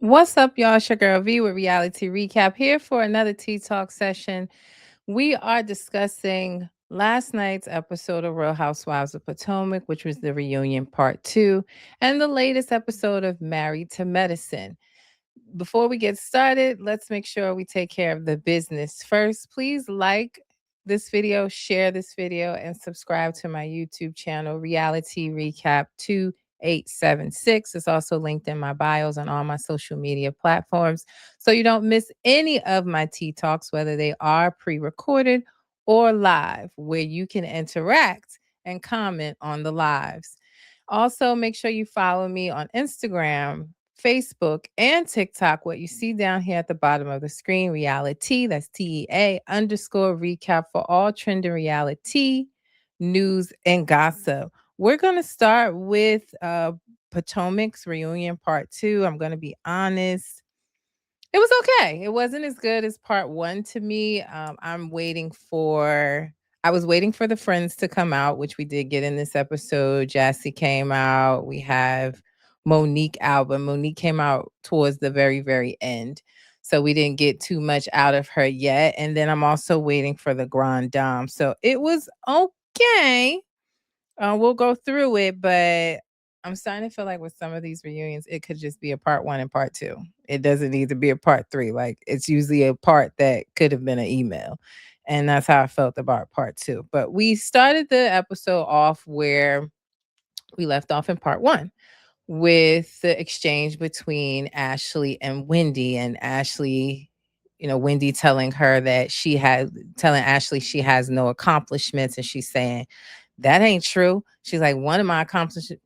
What's up, y'all? It's your girl V with Reality Recap here for another Tea Talk session. We are discussing last night's episode of Real Housewives of Potomac, which was the reunion part two, and the latest episode of Married to Medicine. Before we get started, let's make sure we take care of the business first. Please like this video, share this video, and subscribe to my YouTube channel, Reality Recap 2876. It's also linked in my bios on all my social media platforms. So you don't miss any of my Tea Talks, whether they are pre recorded or live, where you can interact and comment on the lives. Also, make sure you follow me on Instagram, Facebook, and TikTok. What you see down here at the bottom of the screen, reality, that's TEA_recap for all trending reality, news, and gossip. We're going to start with Potomac's reunion part two. I'm going to be honest. It was okay. It wasn't as good as part one to me. I was waiting for the friends to come out, which we did get in this episode. Jassy came out. We have Monique out, but Monique came out towards the very, very end. So we didn't get too much out of her yet. And then I'm also waiting for the Grand Dame. So it was okay. We'll go through it, but I'm starting to feel like with some of these reunions, it could just be a part one and part two. It doesn't need to be a part three. Like it's usually a part that could have been an email. And that's how I felt about part two. But we started the episode off where we left off in part one with the exchange between Ashley and Wendy. And Ashley, Wendy telling Ashley she has no accomplishments. And she's saying, that ain't true. She's like, one of my accomplishments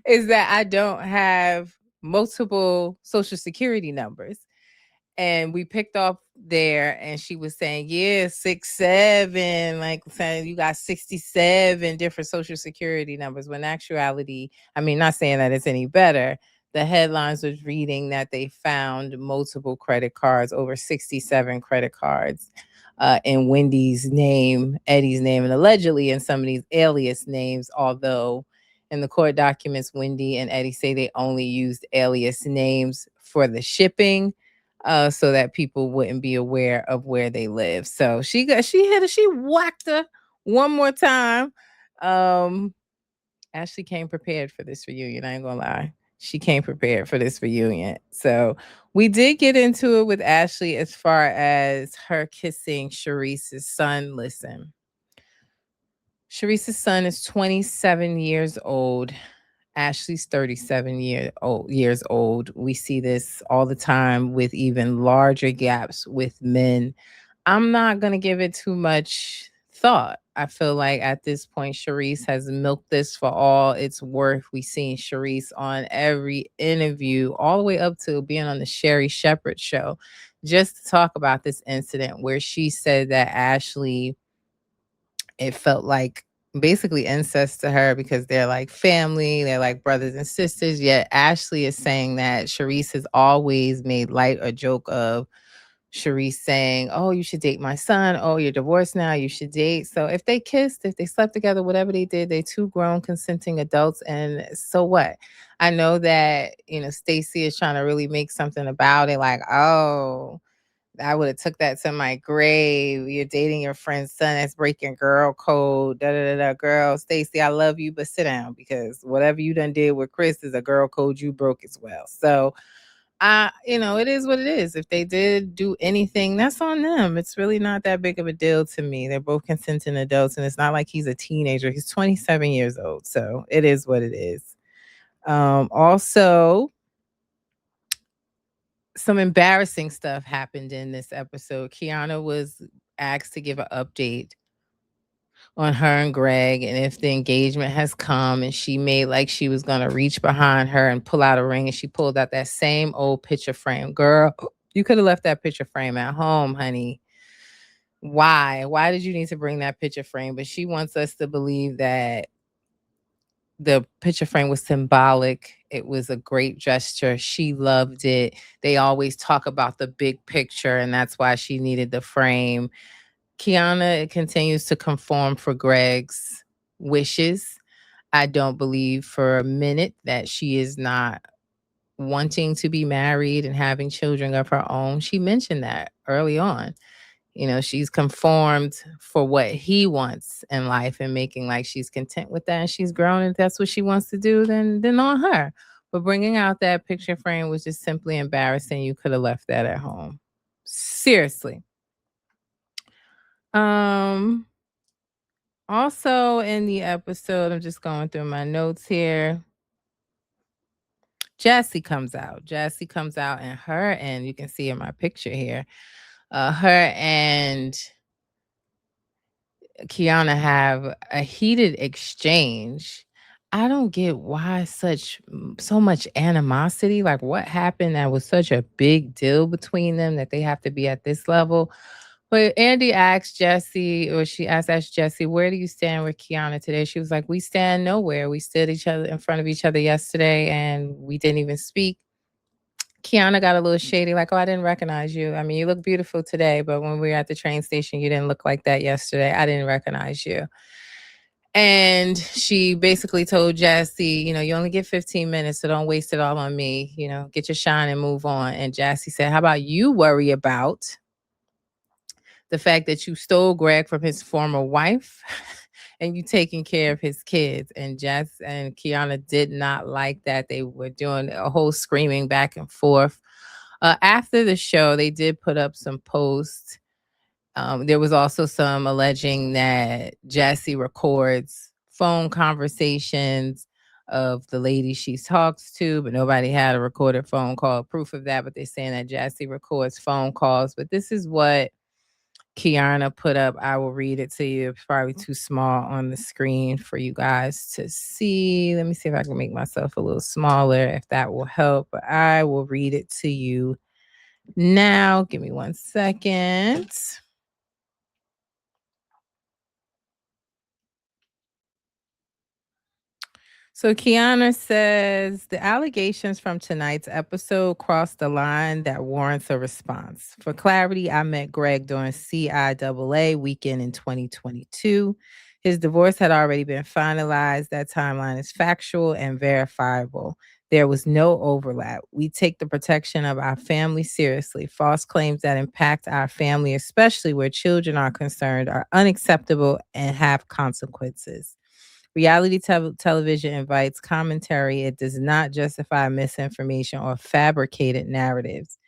is that I don't have multiple social security numbers. And we picked off there, and she was saying, yeah, 6, 7, like saying you got 67 different social security numbers. When in actuality, I mean, not saying that it's any better. The headlines was reading that they found multiple credit cards, over 67 credit cards in Wendy's name, Eddie's name, and allegedly in some of these alias names, although in the court documents, Wendy and Eddie say they only used alias names for the shipping, so that people wouldn't be aware of where they live. So she whacked her one more time. Ashley came prepared for this reunion. I ain't gonna lie. She came prepared for this reunion. So we did get into it with Ashley as far as her kissing Sharice's son. Listen, Sharice's son is 27 years old. Ashley's 37 years old. We see this all the time with even larger gaps with men. I'm not going to give it too much thought. I feel like at this point, Sharice has milked this for all it's worth. We've seen Sharice on every interview, all the way up to being on the Sherry Shepherd show, just to talk about this incident where she said that Ashley, it felt like basically incest to her because they're like family, they're like brothers and sisters. Yet Ashley is saying that Sharice has always made light or joke of Sharice saying, oh, you should date my son. Oh, you're divorced now. You should date. So if they kissed, if they slept together, whatever they did, they two grown consenting adults. And so what? I know that, Stacey is trying to really make something about it. Like, oh, I would have took that to my grave. You're dating your friend's son. That's breaking girl code. Da da da da. Girl, Stacey, I love you, but sit down because whatever you done did with Chris is a girl code you broke as well. So it is what it is. If they did do anything, that's on them. It's really not that big of a deal to me. They're both consenting adults, and it's not like he's a teenager. He's 27 years old. So it is what it is. Also, some embarrassing stuff happened in this episode. Kiana was asked to give an update on her and Greg and if the engagement has come, and she made like she was going to reach behind her and pull out a ring, and she pulled out that same old picture frame. Girl, you could have left that picture frame at home, honey. Why did you need to bring that picture frame? But she wants us to believe that the picture frame was symbolic. It was a great gesture. She loved it. They always talk about the big picture, and that's why she needed the frame. Kiana continues to conform for Greg's wishes. I don't believe for a minute that she is not wanting to be married and having children of her own. She mentioned that early on. You know, she's conformed for what he wants in life and making like she's content with that and she's grown and if that's what she wants to do, then on her. But bringing out that picture frame was just simply embarrassing. You could have left that at home. Seriously. Um Also in the episode, I'm just going through my notes here. Jessie comes out. Jessie comes out and her and you can see in my picture here. Her and Kiana have a heated exchange. I don't get why so much animosity. Like what happened that was such a big deal between them that they have to be at this level. But Andy asked Jesse, or she asked Jesse, where do you stand with Kiana today? She was like, we stand nowhere. We stood each other in front of each other yesterday and we didn't even speak. Kiana got a little shady, like, oh, I didn't recognize you. I mean, you look beautiful today, but when we were at the train station, you didn't look like that yesterday. I didn't recognize you. And she basically told Jassy, you know, you only get 15 minutes, so don't waste it all on me. You know, get your shine and move on. And Jassy said, how about you worry about the fact that you stole Greg from his former wife and you taking care of his kids? And Jess and Kiana did not like that. They were doing a whole screaming back and forth. After the show, they did put up some posts. There was also some alleging that Jassy records phone conversations of the lady she talks to, but nobody had a recorded phone call proof of that. But they're saying that Jassy records phone calls. But this is what Kiana put up. I will read it to you. It's probably too small on the screen for you guys to see. Let me see if I can make myself a little smaller, if that will help. But I will read it to you now. Give me 1 second. So Kiana says the allegations from tonight's episode crossed the line that warrants a response. For clarity, I met Greg during CIAA weekend in 2022. His divorce had already been finalized. That timeline is factual and verifiable. There was no overlap. We take the protection of our family seriously. False claims that impact our family, especially where children are concerned, are unacceptable and have consequences. Reality television invites commentary. It does not justify misinformation or fabricated narratives.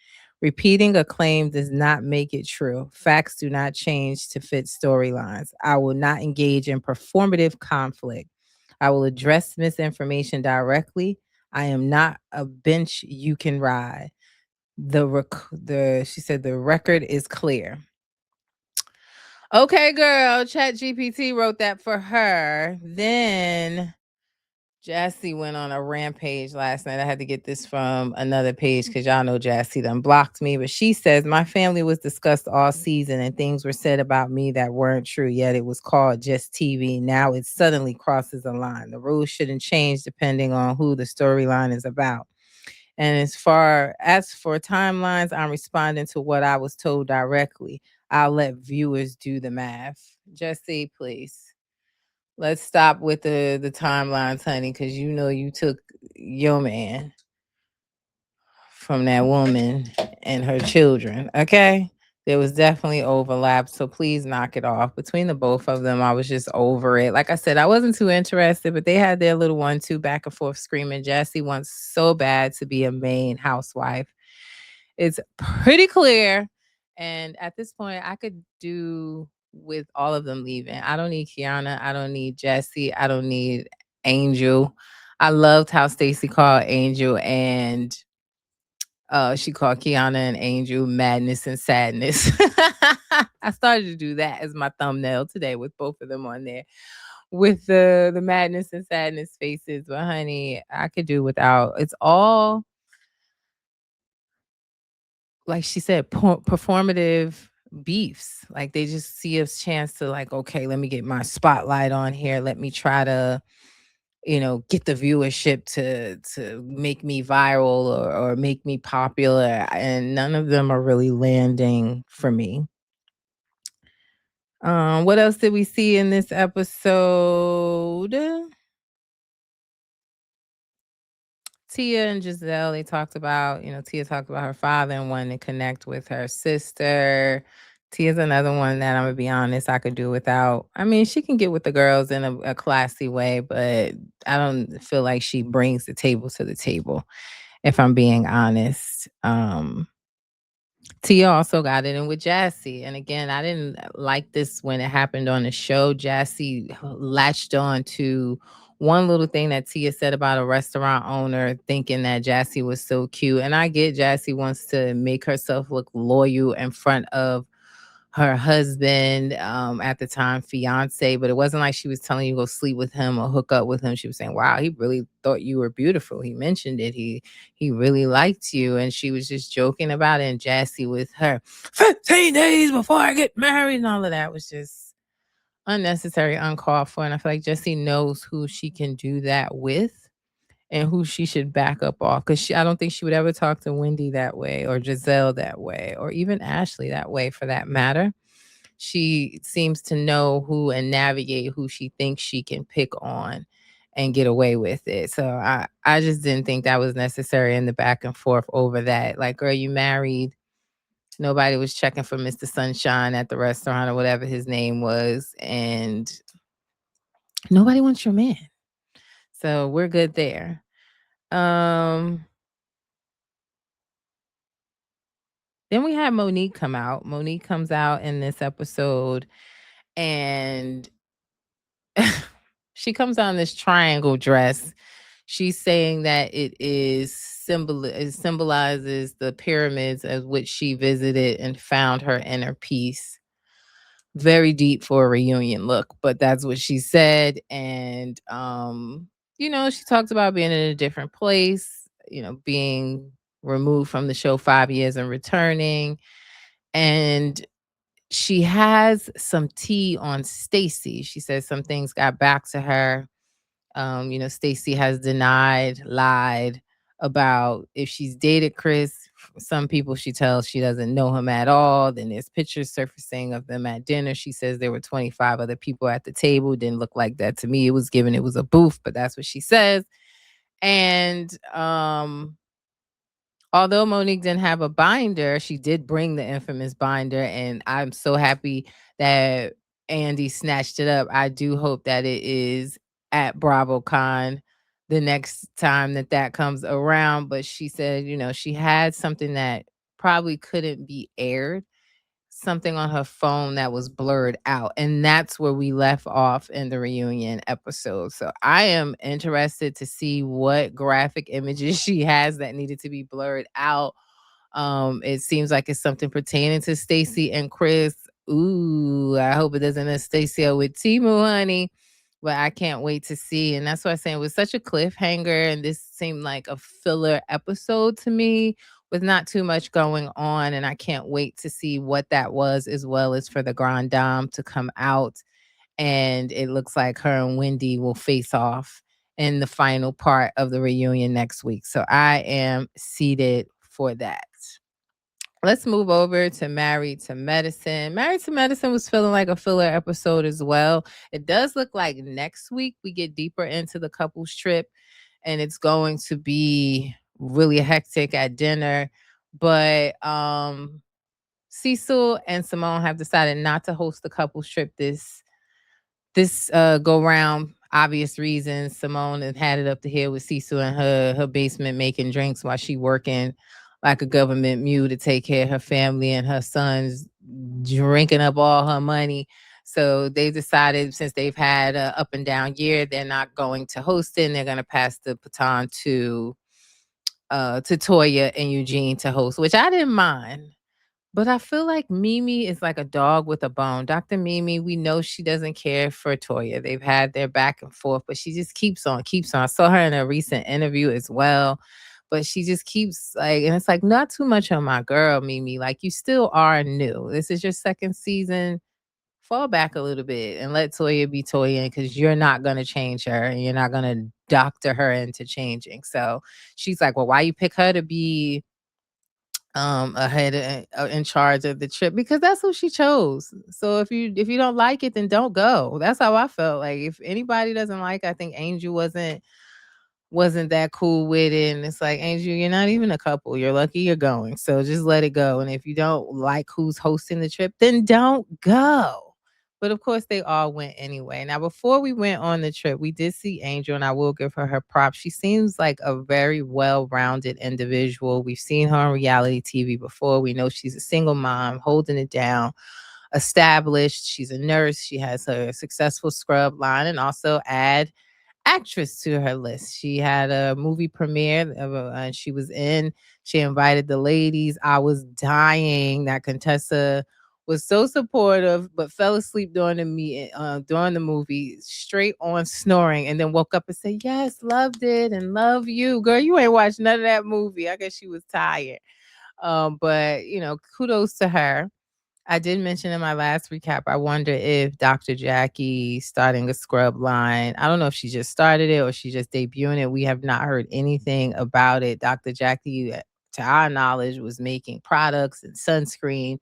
Repeating a claim does not make it true. Facts do not change to fit storylines. I will not engage in performative conflict. I will address misinformation directly. I am not a bench you can ride. She said the record is clear. Okay, girl. Chat GPT wrote that for her. Then Jassy went on a rampage last night. I had to get this from another page because y'all know Jassy done blocked me. But she says, my family was discussed all season and things were said about me that weren't true, yet it was called just TV. Now it suddenly crosses a line. The rules shouldn't change depending on who the storyline is about. And as for timelines, I'm responding to what I was told directly. I'll let viewers do the math. Jesse, please. Let's stop with the timelines, honey, because you know you took your man from that woman and her children. Okay. There was definitely overlap. So please knock it off. Between the both of them, I was just over it. Like I said, I wasn't too interested, but they had their little 1-2 back and forth screaming. Jessie wants so bad to be a main housewife. It's pretty clear. And at this point, I could do with all of them leaving. I don't need Kiana. I don't need Jessie. I don't need Angel. I loved how Stacey called Angel and she called Kiana and Angel Madness and Sadness. I started to do that as my thumbnail today with both of them on there with the madness and sadness faces. But honey, I could do without. It's all like she said, performative beefs. Like they just see a chance to like, okay, let me get my spotlight on here. Let me try to, get the viewership to make me viral or make me popular. And none of them are really landing for me. What else did we see in this episode? Tia and Giselle, they talked about, Tia talked about her father and wanting to connect with her sister. Tia's another one that I'm gonna be honest, I could do without. I mean, she can get with the girls in a classy way, but I don't feel like she brings the table to the table, if I'm being honest. Tia also got it in with Jassy. And again, I didn't like this when it happened on the show. Jassy latched on to one little thing that Tia said about a restaurant owner, thinking that Jassy was so cute. And I get Jassy wants to make herself look loyal in front of her husband, at the time fiance, but it wasn't like she was telling you to go sleep with him or hook up with him. She was saying, wow, he really thought you were beautiful. He mentioned it. He really liked you. And she was just joking about it. And Jassy with her 15 days before I get married and all of that was just unnecessary, uncalled for. And I feel like Jessie knows who she can do that with and who she should back up off. Because I don't think she would ever talk to Wendy that way or Giselle that way or even Ashley that way for that matter. She seems to know who and navigate who she thinks she can pick on and get away with it. So I just didn't think that was necessary in the back and forth over that. Like, girl, you married. Nobody was checking for Mr. Sunshine at the restaurant or whatever his name was. And nobody wants your man. So we're good there. Um Then we had Monique come out. Monique comes out in this episode and she comes out in this triangle dress. She's saying that it symbolizes the pyramids of which she visited and found her inner peace. Very deep for a reunion look, but that's what she said. And she talked about being in a different place, being removed from the show 5 years and returning. And she has some tea on Stacy. She says some things got back to her. Stacy has denied, lied about if she's dated Chris. Some people she tells she doesn't know him at all. Then there's pictures surfacing of them at dinner. She says there were 25 other people at the table. Didn't look like that to me. It was a booth, but that's what she says. And although Monique didn't have a binder, she did bring the infamous binder, and I'm so happy that Andy snatched it up. I do hope that it is at BravoCon the next time that comes around. But she said, she had something that probably couldn't be aired, something on her phone that was blurred out. And that's where we left off in the reunion episode. So I am interested to see what graphic images she has that needed to be blurred out. It seems like it's something pertaining to Stacy and Chris. Ooh, I hope it doesn't Anastasia with Timu, honey. But I can't wait to see. And that's why I'm saying it was such a cliffhanger. And this seemed like a filler episode to me with not too much going on. And I can't wait to see what that was, as well as for the Grand Dame to come out. And it looks like her and Wendy will face off in the final part of the reunion next week. So I am seated for that. Let's move over to Married to Medicine. Married to Medicine was feeling like a filler episode as well. It does look like next week we get deeper into the couples trip and it's going to be really hectic at dinner. But Cecil and Simone have decided not to host the couples trip this go round. Obvious reasons. Simone had it up to here with Cecil in her basement making drinks while she working like a government mule to take care of her family, and her sons drinking up all her money. So they decided, since they've had a up and down year, they're not going to host it, and they're going to pass the baton to Toya and Eugene to host, which I didn't mind. But I feel like Mimi is like a dog with a bone. Dr. Mimi, we know she doesn't care for Toya. They've had their back and forth, but she just keeps on, keeps on. I saw her in a recent interview as well, but she just keeps like, and it's like, not too much on my girl, Mimi. Like, you still are new. This is your second season. Fall back a little bit and let Toya be Toya, because you're not going to change her and you're not going to doctor her into changing. So she's like, well, why you pick her to be ahead in charge of the trip? Because that's who she chose. So if you don't like it, then don't go. That's how I felt. Like, if anybody doesn't like, I think Angel wasn't wasn't that cool with it. And it's like, Angel, you're not even a couple. You're lucky you're going. So just let it go. And if you don't like who's hosting the trip, then don't go. But of course, they all went anyway. Now, before we went on the trip, we did see Angel, and I will give her props. She seems like a very well rounded individual. We've seen her on reality TV before. We know she's a single mom, holding it down, established. She's a nurse. She has her successful scrub line, and also add actress to her list. She had a movie premiere and she was in. She invited the ladies. I was dying that Contessa was so supportive, but fell asleep during the meeting, during the movie, straight on snoring, and then woke up and said, "Yes, loved it and love you, girl. You ain't watched none of that movie." I guess she was tired. But kudos to her. I did mention in my last recap, I wonder if Dr. Jackie starting a scrub line. I don't know if she just started it or she just debuting it. We have not heard anything about it. Dr. Jackie, to our knowledge, was making products and sunscreen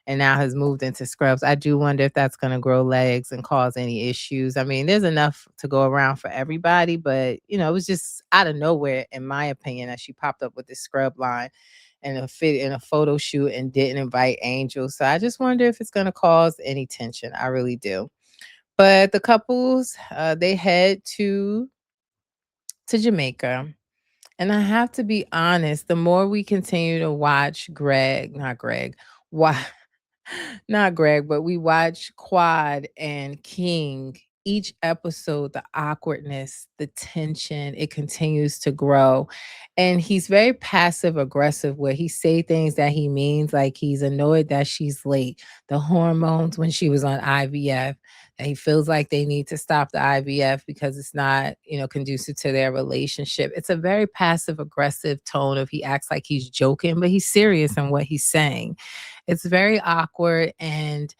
and now has moved into scrubs. I do wonder if that's going to grow legs and cause any issues. I mean, there's enough to go around for everybody, but it was just out of nowhere, in my opinion, that she popped up with this scrub line and a fit in a photo shoot and didn't invite Angel. So I just wonder if it's going to cause any tension. I really do. But the couples, they head to Jamaica. And I have to be honest, the more we continue to watch not Greg, why not Greg, but we watch Quad and King. Each episode, the awkwardness, the tension, it continues to grow. And he's very passive aggressive where he say things that he means, like he's annoyed that she's late. The hormones when she was on IVF, and he feels like they need to stop the IVF because it's not, conducive to their relationship. It's a very passive aggressive tone of he acts like he's joking, but he's serious in what he's saying. It's very awkward, and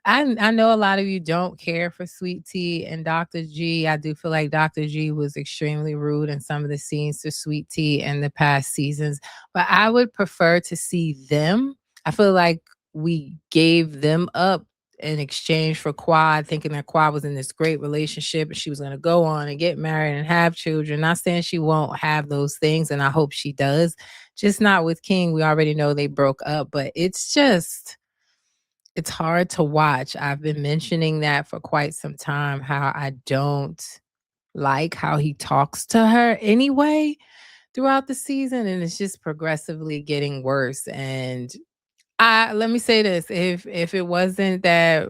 I know a lot of you don't care for Sweet Tea and Dr. G. I do feel like Dr. G was extremely rude in some of the scenes to Sweet Tea in the past seasons, but I would prefer to see them. I feel like we gave them up in exchange for Quad, thinking that Quad was in this great relationship and she was going to go on and get married and have children. Not saying she won't have those things, and I hope she does. Just not with King. We already know they broke up, but it's hard to watch. I've been mentioning that for quite some time, how I don't like how he talks to her anyway throughout the season, and it's just progressively getting worse. And I let me say this, if it wasn't that,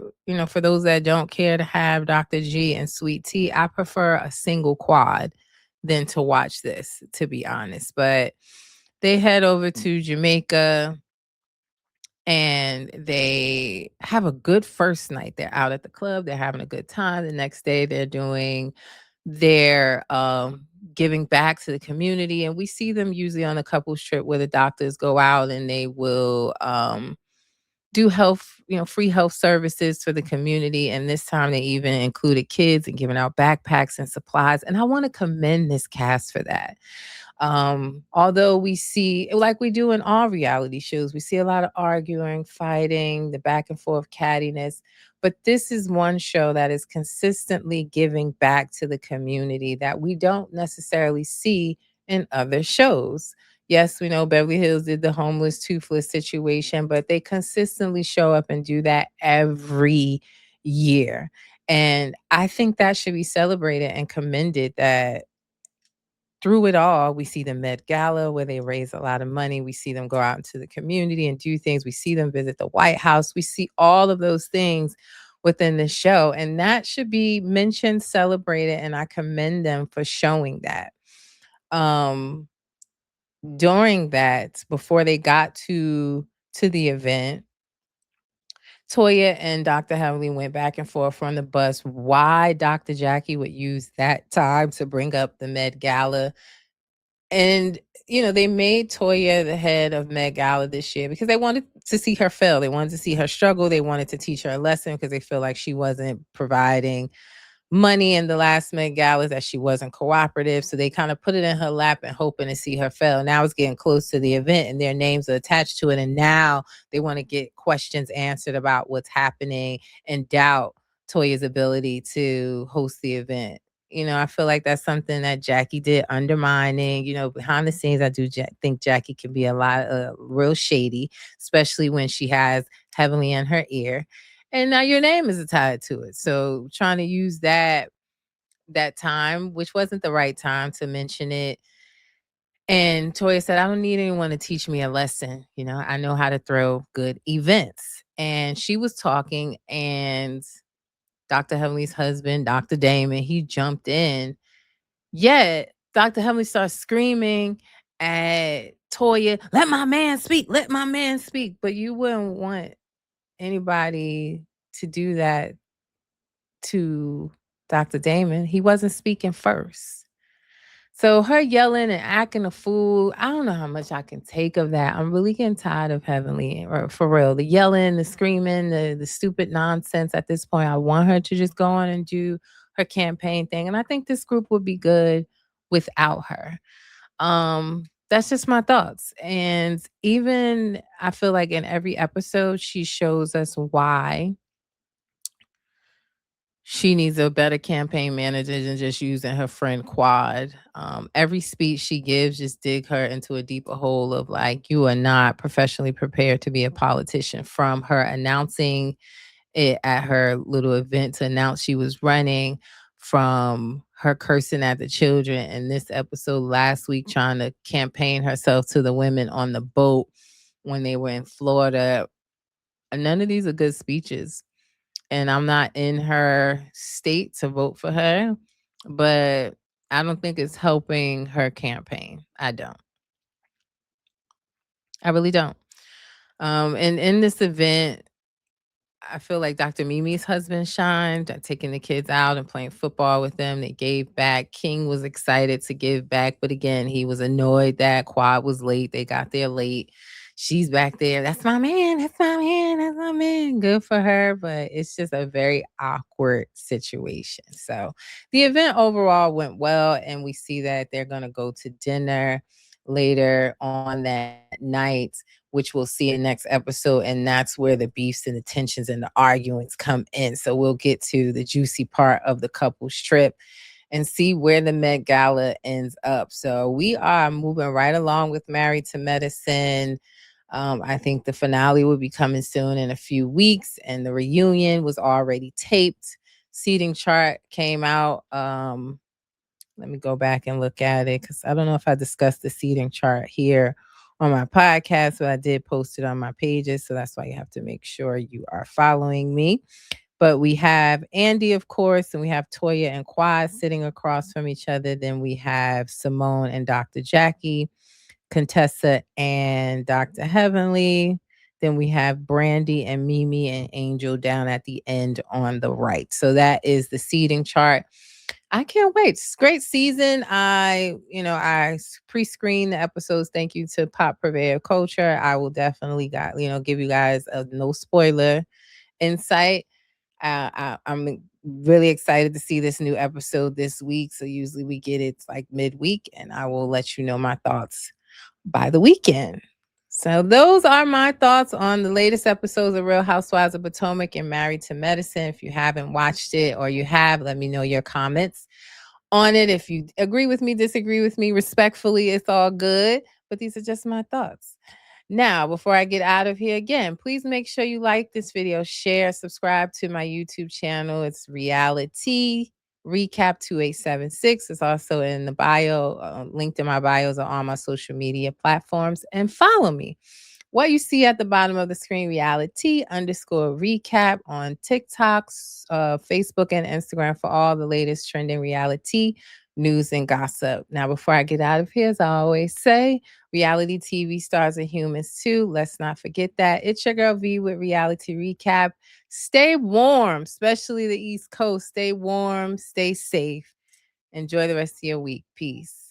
for those that don't care to have Dr. G and Sweet Tea, I prefer a single Quad than to watch this, to be honest. But they head over to Jamaica and they have a good first night. They're out at the club, they're having a good time. The next day they're doing their giving back to the community, and we see them usually on a couples trip where the doctors go out and they will do health, free health services for the community. And this time they even included kids and giving out backpacks and supplies, and I want to commend this cast for that. Although we see, like we do in all reality shows, we see a lot of arguing, fighting, the back and forth cattiness. But this is one show that is consistently giving back to the community that we don't necessarily see in other shows. Yes, we know Beverly Hills did the homeless, toothless situation, but they consistently show up and do that every year. And I think that should be celebrated and commended, that through it all, we see the Met Gala where they raise a lot of money. We see them go out into the community and do things. We see them visit the White House. We see all of those things within the show. And that should be mentioned, celebrated, and I commend them for showing that. Um, During that, before they got to the event, Toya and Dr. Heavenly went back and forth on the bus why Dr. Jackie would use that time to bring up the Met Gala. And, they made Toya the head of Met Gala this year because they wanted to see her fail. They wanted to see her struggle. They wanted to teach her a lesson because they feel like she wasn't providing money in the last Met Galas, that she wasn't cooperative. So they kind of put it in her lap and hoping to see her fail. Now it's getting close to the event and their names are attached to it. And now they want to get questions answered about what's happening and doubt Toya's ability to host the event. I feel like that's something that Jackie did, undermining. Behind the scenes, I do think Jackie can be a lot real shady, especially when she has heavily in her ear. And now your name is tied to it. So trying to use that time, which wasn't the right time to mention it. And Toya said, I don't need anyone to teach me a lesson. I know how to throw good events. And she was talking, and Dr. Heavenly's husband, Dr. Damon, he jumped in. Yet Dr. Heavenly starts screaming at Toya, let my man speak, let my man speak. But you wouldn't want anybody to do that to Dr. Damon. He wasn't speaking first. So her yelling and acting a fool, I don't know how much I can take of that. I'm really getting tired of Heavenly, or for real. The yelling, the screaming, the stupid nonsense at this point. I want her to just go on and do her campaign thing. And I think this group would be good without her. That's just my thoughts. And even I feel like in every episode, she shows us why she needs a better campaign manager than just using her friend Quad. Every speech she gives just dig her into a deeper hole of like, you are not professionally prepared to be a politician. From her announcing it at her little event to announce she was running, from her cursing at the children in this episode last week, trying to campaign herself to the women on the boat when they were in Florida. None of these are good speeches, and I'm not in her state to vote for her, but I don't think it's helping her campaign. I don't. I really don't. And in this event, I feel like Dr. Mimi's husband shined, taking the kids out and playing football with them. They gave back. King was excited to give back, but again, he was annoyed that Quad was late. They got there late. She's back there. That's my man. That's my man. That's my man. Good for her, but it's just a very awkward situation. So the event overall went well, and we see that they're going to go to dinner later on that night, which we'll see in next episode. And that's where the beefs and the tensions and the arguments come in. So we'll get to the juicy part of the couple's trip and see where the Met Gala ends up. So we are moving right along with Married to Medicine. I think the finale will be coming soon in a few weeks, and the reunion was already taped. Seating chart came out. Let me go back and look at it, because I don't know if I discussed the seating chart here on my podcast, but I did post it on my pages. So that's why you have to make sure you are following me. But we have Andy, of course, and we have Toya and Quad sitting across from each other. Then we have Simone and Dr. Jackie, Contessa and Dr. Heavenly. Then we have Brandy and Mimi and Angel down at the end on the right. So that is the seating chart. I can't wait. It's a great season. I pre-screen the episodes. Thank you to Pop Purveyor Culture. I will definitely give you guys a no spoiler insight. I'm really excited to see this new episode this week. So usually we get it like midweek, and I will let you know my thoughts by the weekend. So those are my thoughts on the latest episodes of Real Housewives of Potomac and Married to Medicine. If you haven't watched it, or you have, let me know your comments on it. If you agree with me, disagree with me, respectfully, it's all good. But these are just my thoughts. Now, before I get out of here again, please make sure you like this video, share, subscribe to my YouTube channel. It's Reality Recap 2876. It's also in the bio, linked in my bios on all my social media platforms. And follow me. What you see at the bottom of the screen, reality_recap on TikTok, Facebook, and Instagram for all the latest trending reality news and gossip. Now, before I get out of here, as I always say, reality TV stars are humans too. Let's not forget that. It's your girl V with Reality Recap. Stay warm, especially the East Coast. Stay warm, stay safe. Enjoy the rest of your week. Peace.